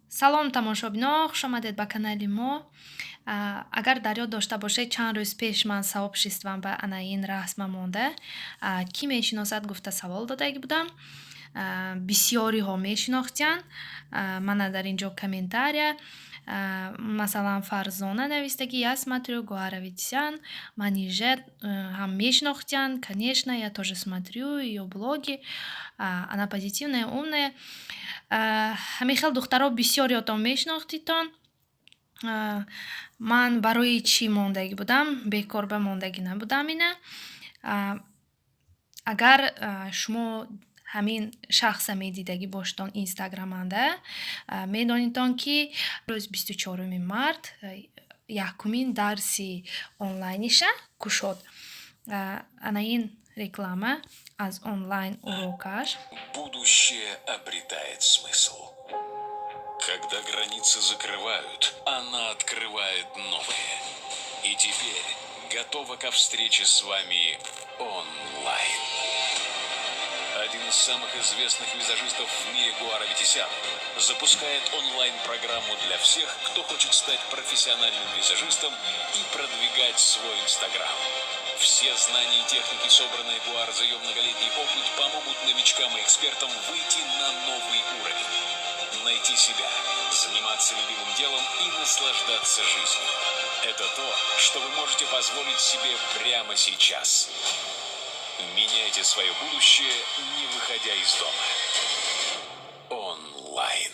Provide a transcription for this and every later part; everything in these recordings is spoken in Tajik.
Салом тамошобино, хуш омадед ба канали мо. Агар дар ёд дошта бошед, чанд рӯз пеш ман сообществам ба анаин расма монда. Кӣ мешиносад гуфта савол додаги будам. Бисёриҳо мешинохтиянд. Мана дар инҷо комментария. Масалан, Фарзона навистаги: "Я смотрю Гуаравитян, Манижет ҳам мешинохтиянд. Конечно, я тоже смотрю её блоги. Она позитивная, умная". Ҳамин духтаро бисёриётон мешинохтитон. Ман барои чӣ мондагӣ будам? Бекорба мондагӣ набудам ина. Агар шумо ҳамин шахса медидагӣ бошедон инстаграманда, медонитон ки рӯз 24 март якумин дарси онлайниша кушод. Анаин реклама аз онлайн урокаш. Будущее обретает смысл. Когда границы закрывают, она открывает новые. И теперь готова ко встрече с вами онлайн. Один из самых известных визажистов в мире, Гуаравитян, запускает онлайн-программу для всех, кто хочет стать профессиональным визажистом и продвигать свой Инстаграм. Все знания и техники, собранные Гуар за ее многолетний опыт, помогут новичкам и экспертам выйти на новый уровень. Найти себя, заниматься любимым делом и наслаждаться жизнью. Это то, что вы можете позволить себе прямо сейчас. Меняйте свое будущее, не выходя из дома. Онлайн.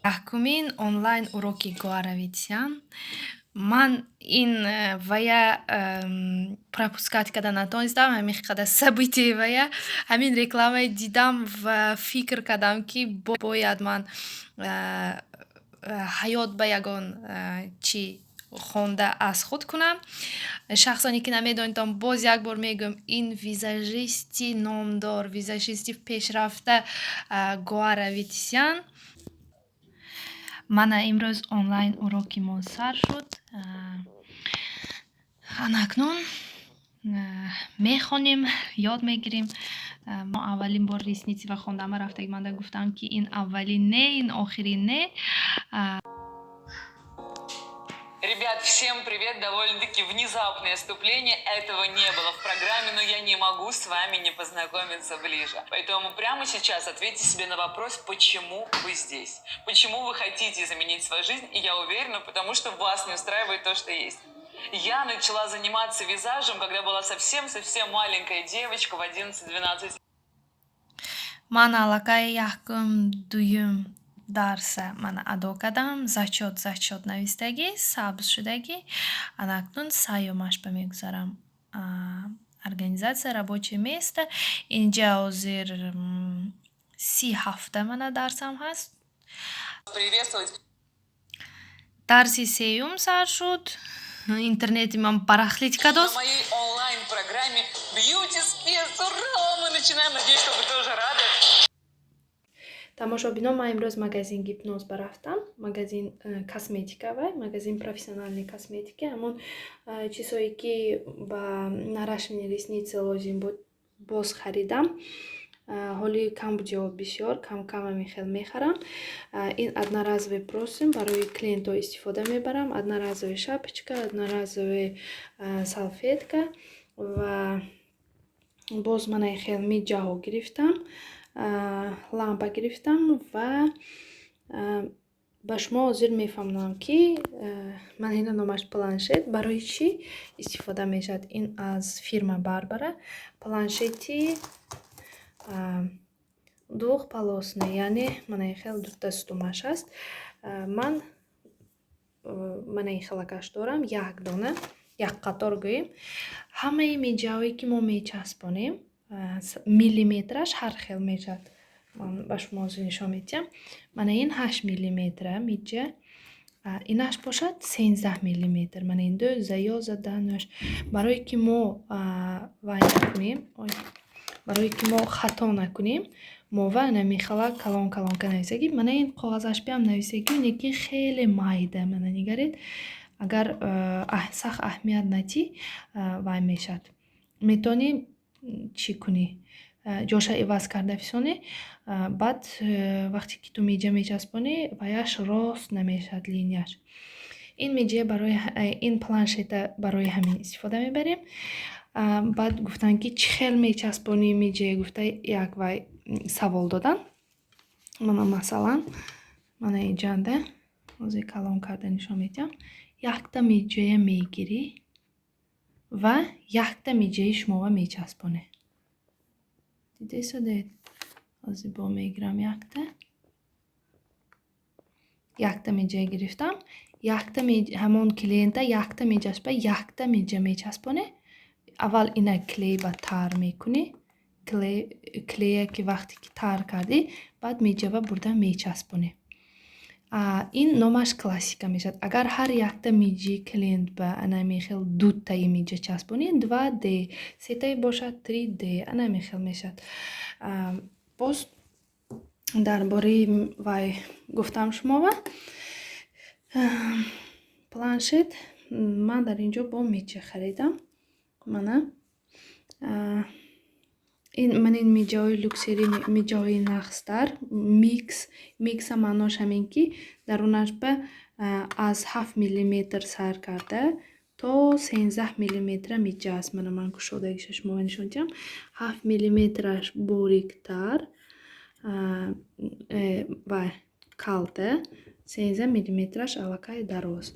Якумин онлайн уроки Гуаравитян. Ман ин вая пропускат карда натонистам. Ҳамин қадар собитии вая, ҳамин рекламаи дидам ва фикр кардам ки бояд ман ҳаёт ба ягон чӣ хонда аз худ кунам. Шахсоне ки намедонитон, боз як бор мегӯям, ин визажисти номдор, визажисти пешрафта Гуаравитян. Мана имрӯз онлайн уроки мо сар шуд. Анакнун мехонем, ёд мегирем. Мо аввалин бор ресници ва хондама рафтаги манда гуфтам ки ин аввалин не, ин охирин не. Ребят, всем привет! Довольно-таки внезапное вступление. Этого не было в программе, но я не могу с вами не познакомиться ближе. Поэтому прямо сейчас ответьте себе на вопрос, почему вы здесь. Почему вы хотите изменить свою жизнь? И я уверена, потому что вас не устраивает то, что есть. Я начала заниматься визажем, когда была совсем маленькая девочка в 11-12. Ман аллакай якум дуюм дарса ман адо кардам. Зачот навистагӣ, сабз шудагӣ. Анакнун саёмашба мегузарам. Организация рабочее место. Инҷа ҳозир 30 ҳафта мана дарсам ҳаст. Приветствовать. Дарси сеюм сар шуд. Интернети ман барахлит кадост. На моей онлайн-программе Beauty Space. Ура! Мы начинаем. Надеюсь, что вы тоже рады. Тамошобино, ман имрӯз магазин гипноз рафтам. Магазин косметика вай, магазин профессиональной косметики. Ҳамон чизҳое ки ба наращивание ресниц лозим буд, боз харидам. Ҳоли кам буд ё бисёр, кам хел мехарам. Ин одноразовый просим, барои клиентҳо истифода мебарам. Одноразовая шапочка, одноразовая салфетка ва боз мана хел миҷаҳо гирифтам. Лампа гирифтам ва ба шумо ҳозир мефаҳмонам ки ман ина номаш планшет барои чӣ истифода мешавад. Ин аз фирма Барбара. Планшети двухполосный, яъне манаи хел дустумаш аст. Ман манаи халакаш дорам, як дона, як қатор гӯем. Ҳамаи миҷаҳое ки мо мечаспонем, миллиметраш ҳар хел мешавад. Ман ба шумо ҳозир нишон медиҳам. Мана ин 8 миллиметра миҷа. Инаш бошад 13 миллиметр. Мана ин ду заёза данаш. Барое ки мо вай накунем, барое ки мо хато накунем, мо ва нами халак калонка нависагӣ. Мана ин коғазаш биам нависагӣ, неки хеле майда. Мана нигаред. Агар сахт аҳамият надӣ, вай мешавад. Метавонӣ чӣ кунӣ? ҷоша иваз карда фисони, баъд вақте ки ту миҷа мечаспонӣ ваяш рост намешавад линияш. ин миҷа барои ин планшета барои ҳамин истифода мебарем. баъд гуфтанд ки чӣ хел мечаспонӣ миҷа, гуфта як вай савол додан. мана масалан мана инҷанда ҳозир калон карда нишон медиҳам. Якта миҷая мегирӣ ва якта миҷаи шумова мечаспонӣ. дидесадед? ҳозир бо мегирам якта миҷа гирифтам. якта ҳамон клиента якта миҷаш ба якта миҷа мечаспонӣ. аввал ина клей ба тар мекунӣ. клея ки вақте ки тар кардӣ, баъд миҷава бурда мечаспонӣ. ин номаш классика мешавад. Агар ҳар якта миҷи клиент ба анами хел дутаи миҷа часпонӣ, 2D, сетаи бошад 3D, анами хел мешавад. боз дар бораи вай гуфтам шумова. планшет ман дар инҷо бо миҷа харидам. мана ман ин миҷаҳои люксери, миҷаҳои нақстар, микса маънош ҳамин ки дарунаш ба аз 7 миллиметр сар карда то 13 миллиметра миҷа аст. ман кушодагиша шумова нишон диҳам. 7 миллиметраш бориктар ва калта, 13 миллиметраш аллакай дароз.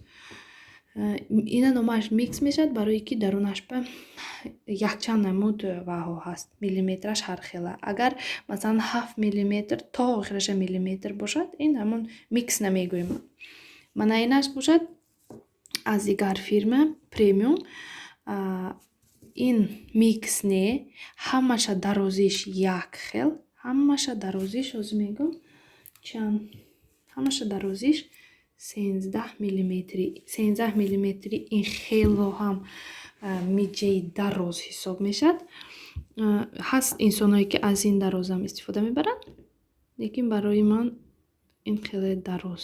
ина номаш микс мешавад, барое ки дарунаш ба якчанд намуд ваҳо ҳаст. миллиметраш ҳар хела. Агар масалан 7 миллиметр то охираша миллиметр бошад, ин ҳамон микс намегӯем. мана инаш бошад аз дигар фирма премиум. ин микс не, ҳамаша дарозиш як хел. ҳамаша дарозиш ҳозир мегӯм чанд. ҳамаша дарозиш 13 миллиметри. 13 миллиметри ин хело ҳам миҷаи дароз ҳисоб мешавад. ҳаст инсоное ки аз ин дарозам истифода мебаранд, лекин барои ман ин хеле дароз.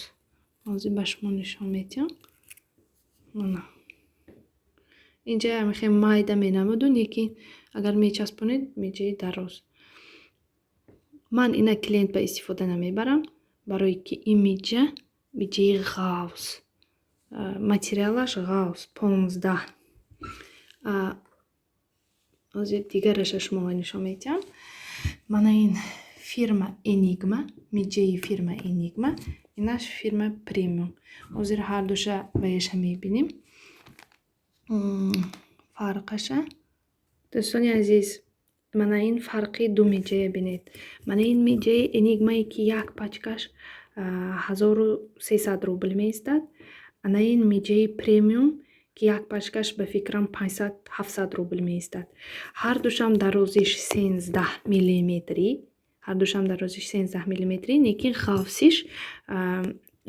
ҳозир ба шумо нишон медиҳам. мана инҷа хеле майда менамуду, лекин агар мечаспонед миҷаи дароз. ман ина клиент ба истифода намебарам, барое ки ин миҷаи ғавз. материалаш ғавз 15. ҳозир дигараша шумова нишон медиҳам. мана ин фирма Enigma, миҷаи фирма Enigma, инаш фирма премиум. ҳозир ҳардуша ваяша мебинем. фарқаша. дӯстони азиз, мана ин фарқи ду миҷая бинед. мана ин миҷаи Enigma-е ки як пачкаш 1300 рубл меистад. ана ин миҷаи премиум ки як пачкаш ба фикрам 500-700 рубл меистад. ҳардушам дарозиш 13 миллиметри. ҳардушам дарозиш 13 миллиметри, лекин ғавсиш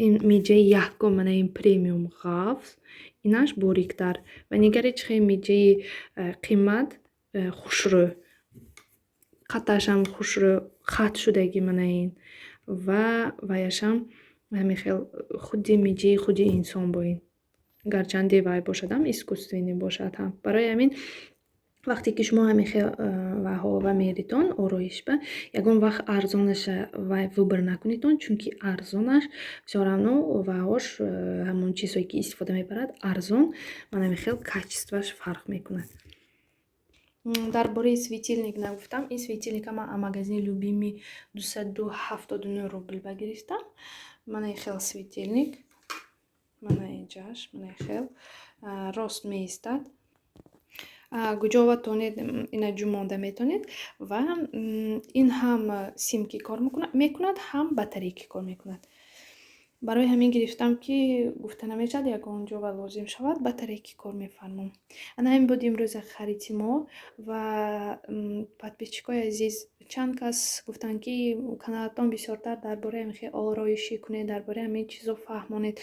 ин миҷаи якум, мана ин премиум ғавз, инаш бориктар. ва нигаред чӣ хел миҷаи қиммат, хушрӯ. қаташам хушрӯ, қат шудаги мана ин. ва ваяшам ҳамин хел худи миҷаи худи инсон бо ин. гарчанде вай бошадам искусственӣ бошад ҳам. барои ҳамин вақте ки шумо ҳамин хел ваҳова меритон ороиш ба, ягон вақт арзонаша вай выбор накунитон, чунки арзонаш всё-равно ваҳош ҳамон чизҳое ки истифода мебарад арзон, ман ҳамин хел качестваш фарқ мекунад. дар бораи светилник нагуфтам. ин светилника ман аз магазини Любими 279 рубл ба гирифтам. мана ин хел светилник. мана инҷаш, мана ин хел рост меистад. гуҷоватонед, ина ҷумонда метонед. ва ин ҳам симки кор мекунад, ҳам батарейки кор мекунад. барои ҳамин гирифтам ки гуфта намешавад ягон ҷо ва лозим шавад батарейки кор мефармом. ана ҳамин буд имрӯза хариди мо. ва подписчикои азиз, чанд кас гуфтанд ки каналатон бисёртар дар бораи ҳамин хел ороишӣ кунед, дар бораи ҳамин чизо фаҳмонед.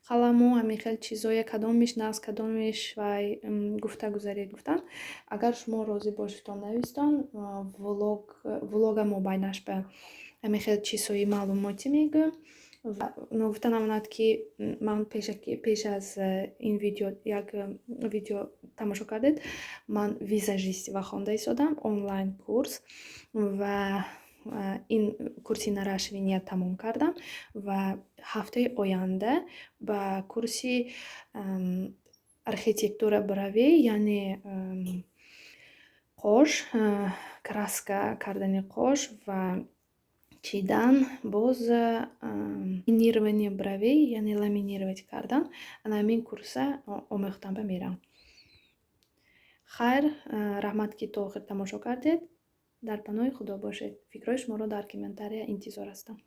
қаламу ҳамин хел чизоя кадомиш нағз, кадомиш вай гуфта гузаред гуфтанд. агар шумо розӣ бошедон навистон влогамо байнаш ба ҳамин хел чизҳои маълумотӣ мегӯям. ва нуфта намонад, ки ман пеш аз ин видео як видео тамошо кардед, ман визажистива хонда истодам, онлайн курс ва ин курси нарашвиния тамом кардам ва ҳафтаи оянда ба курси архитектура биравӣ, яъне қош, краска кардани қош ва чидан, боз ламинирование биравӣ, яъне ламинировать кардан. Ана ҳамин курса омӯхтан ба мерам. Хайр, раҳмат, ки то охир тамошо кардед. Дар паноҳи худо бошед. Фикрҳои шуморо дар комментария интизор ҳастам.